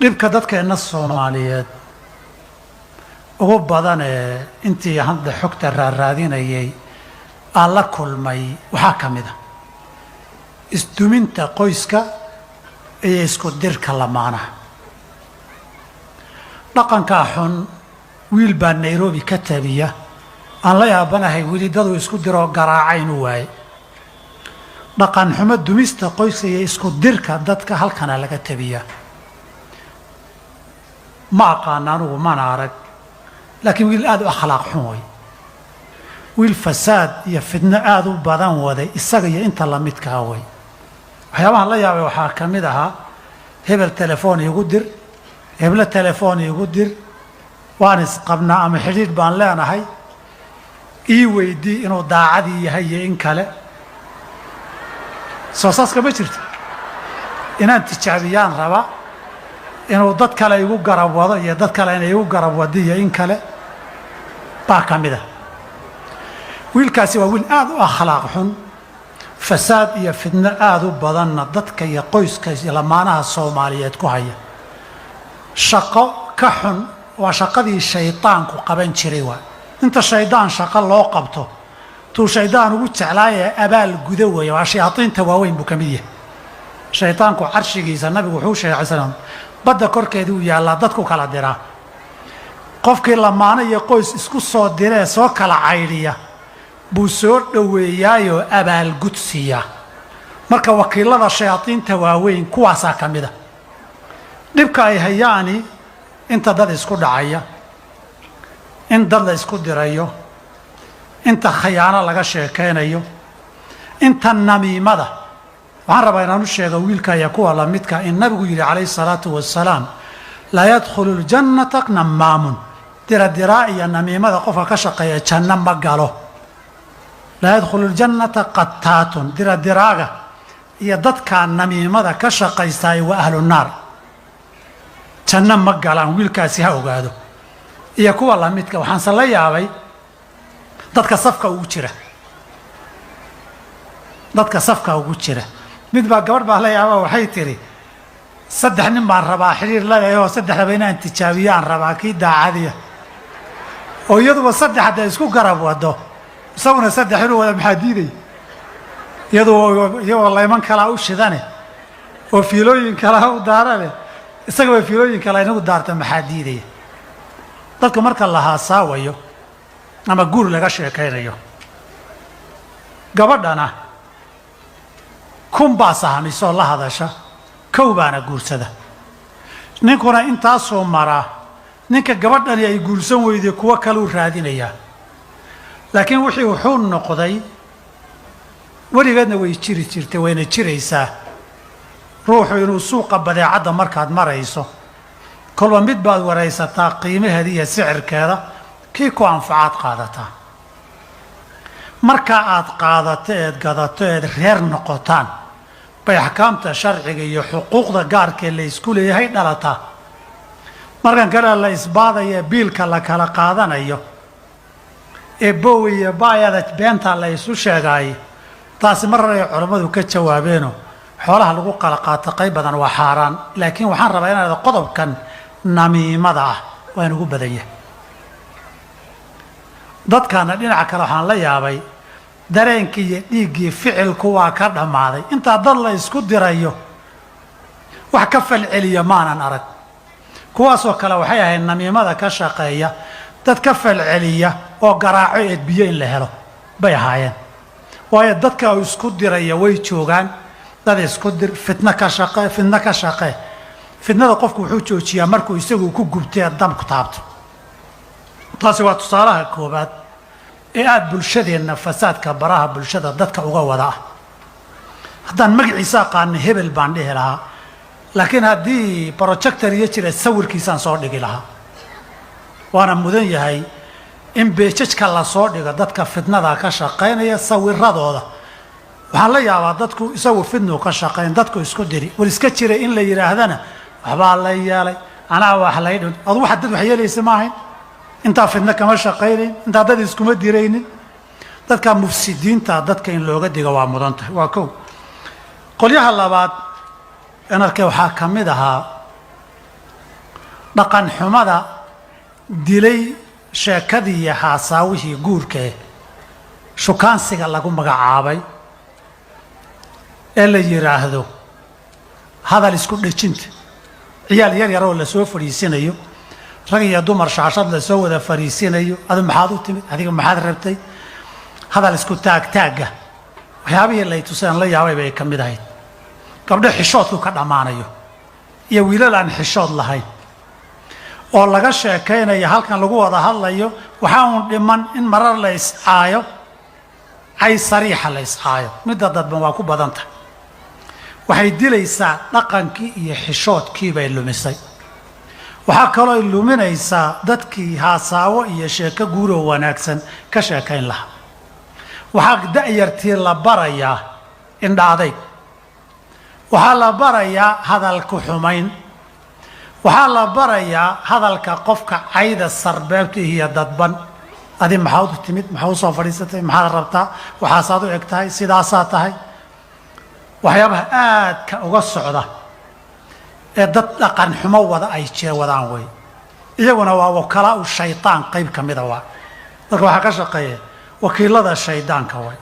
dhibka dadkeena Soomaaliyeed ugu badan ee intii hadda xogta raadinayay aan la kulmay waxa kamid ah isduminta qoyska iyo isku dirka lamaanaha. dhaqanka xun wiil baa Nairobi ka tabiya aan la yaabanahay wiilidadu isku diro garaacayn waay. dhaqan xumo dumista qoyska iyo isku dirka dadka halkana laga tabiya ma aqaan anigu mana arag, laakiin wiil aad u akhlaaq xun way, wiil fasaad iyo fitna aad u badan waday isaga iyo inta la midka ah way. waxyaabaha la yaabay waxaa ka mid ahaa hebel telefoon igu dir, hebla telefoon igu dir, waan isqabnaa ama xidhiidh baan leenahay, ii weydii inuu daacadii yahay iyo in kale. soo saas kama jirto inaan tijaabiyaan raba inuu dad kale igu garab wado iyo dad kale inay igu garab wadiyo in kale baa ka mid ah. wiilkaasi waa wiil aad u akhlaaq xun, fasaad iyo fitna aad u badanna dadka iyo qoyska iyo lamaanaha Soomaaliyeed ku haya. shaqo ka xun waa shaqadii shaytaanku qaban jiray waa. inta shaydaan shaqo loo qabto tuu shaydaan ugu jeclaayay abaal guda weeye, waa shayaatiinta waaweyn buu ka mid yahay. shaytaanku carshigiisa nabigu wuxuu sheegay sallam badda korkeeda uu yaallaa dadku kala diraa. qofkii lamaana iyo qoys isku soo diree soo kala caydhiya buu soo dhoweeyaayoo abaalgud siiyaa. marka wakiilada shayaatiinta waaweyn kuwaasaa ka mid a. dhibka ay hayaani inta dad isku dhacaya, in dad la isku dirayo, inta khiyaano laga sheekaynayo, inta namiimada. waxaan rabaa inaan u sheego wiilka iyo kuwa la midka in nabigu yidhi calayhi salaatu wasalaam laa yadkhulu ljannata namaamun, diradiraa iyo namiimada qofka ka shaqeeya janno ma galo. laa yadkhulu ljannata qattaatun, diradiraaga iyo dadka namiimada ka shaqaystaay waa ahlu naar, janno ma galaan. wiilkaasi ha ogaado iyo kuwa la midka. waxaanse la yaabay dadka safka ugu jira, dadka safka ugu jira. mid baa gabadh baa la yaaba waxay tiri 3 nin baan rabaa xiriir la leeyahay oo 3 raba inaan tijaabiyaan rabaa kii daacadiya oo iyaduba 3 hadda isku garab wado isaguna 3 inuu wada maxaa diiday iyadoo layman kala u shidane oo fiilooyin kala u daarane isaga way fiilooyin kala inagu daarta maxaa diiday. dadka marka la haasaawayo ama guur laga sheekaynayo gabadhana kun baa sahamisoo la hadasha, kow baana guursada. ninkuna intaasoo maraa ninka gabadhani ay guursan weyday kuwa kaluu raadinayaa. laakiin wixii wuxuu noqday weligeedna way jiri jirtay wayna jiraysaa ruuxu inuu suuqa badeecadda markaad marayso kolba mid baad waraysataa qiimaheeda iyo sicirkeeda, kii ku anfacaad qaadataa. marka aad qaadato eed gadato eed reer noqotaan bay axkaamta sharciga iyo xuquuqda gaarkee la isku leeyahay dhalataa. markan kale la isbaadaya biilka la kala qaadanayo ee bowi iyo baayada beenta la isu sheegay, taasi mar ay culimadu ka jawaabeeno xoolaha lagu kala qaato qayb badan waa xaaraan. laakiin waxaan rabaa inaad qodobkan namiimada ah waa inugu badan yahay. dadkana dhinaca kale waxaan la yaabay dareenkii iyo dhiiggii ficilku waa ka dhammaaday. intaa dad la isku dirayo wax ka falceliya maanan arag. kuwaasoo kale waxay ahayd namiimada ka shaqeeya dad ka falceliya oo garaaco edbiyo in la helo bay ahaayeen. waayo dadka isku diraya way joogaan, dad isku dir fitna ka shaqee, fitna ka shaqee. fitnada qofku wuxuu joojiyaa markuu isagu ku gubtay dam ku taabto. taasi waa tusaalaha koobaad ee aad bulshadeenna fasaadka baraha bulshada dadka uga wada ah. haddaan magaciisa aqaana hebel baan dhihi lahaa, laakiin haddii projector iyo jira sawirkiisaan soo dhigi lahaa. waana mudan yahay in beejajka la soo dhigo dadka fitnada ka shaqaynaya sawiradooda. waxaan la yaabaa dadku isagu fitnu ka shaqayn dadku isku diri war iska jira in la yiraahdana waxbaa la yeelay anaa wax la yidhi adu waxa dad wax yeelaysa ma ahayn. intaa fitna kama shaqaynin, intaa dad iskuma diraynin. dadka mufsidiinta dadka in looga digo waa mudan tahay. waa kow. qolyaha labaad in arkay waxaa ka mid ahaa dhaqan xumada dilay sheekadii iyo haasaawihii guurkee shukaansiga lagu magacaabay ee la yiraahdo hadal isku dhejinta ciyaal yar yar oo la soo fariisinayo rag iyo dumar shaashad la soo wada fariisinayo adu maxaad u timid adiga maxaad rabtay hadal isku taagtaaga waxyaabihii la tuseen la yaabay bay ka mid ahayd gabdho xishoodku ka dhamaanayo iyo wiilal aan xishood lahayn oo laga sheekaynayo halkan lagu wada hadlayo waxa uu dhiman in marar la iscaayo ay sariixa la iscaayo midda dadban waa ku badanta waxay dilaysaa dhaqankii iyo xishoodkii bay lumisay waxa kaloo ay luminaysaa dadkii haasaawo iyo sheeko guuro wanaagsan ka sheekayn lahaa waxaa da'yartii la barayaa indhaaday waxaa la barayaa hadalku xumayn waxaa la barayaa hadalka qofka cayda sarbeebta iyo dadban adi maxaad u timid maxaad u soo fadhiisatay maxaad rabtaa waxaasaad u eg tahay sidaasaa tahay waxyaabaha aadka uga socda ee dad dhaqan xumo wada ay wadaan wey iyaguna waa wakalaa u shaytaan qayb ka mida waa dadka waxaa ka shaqeeya wakiilada shaydaanka way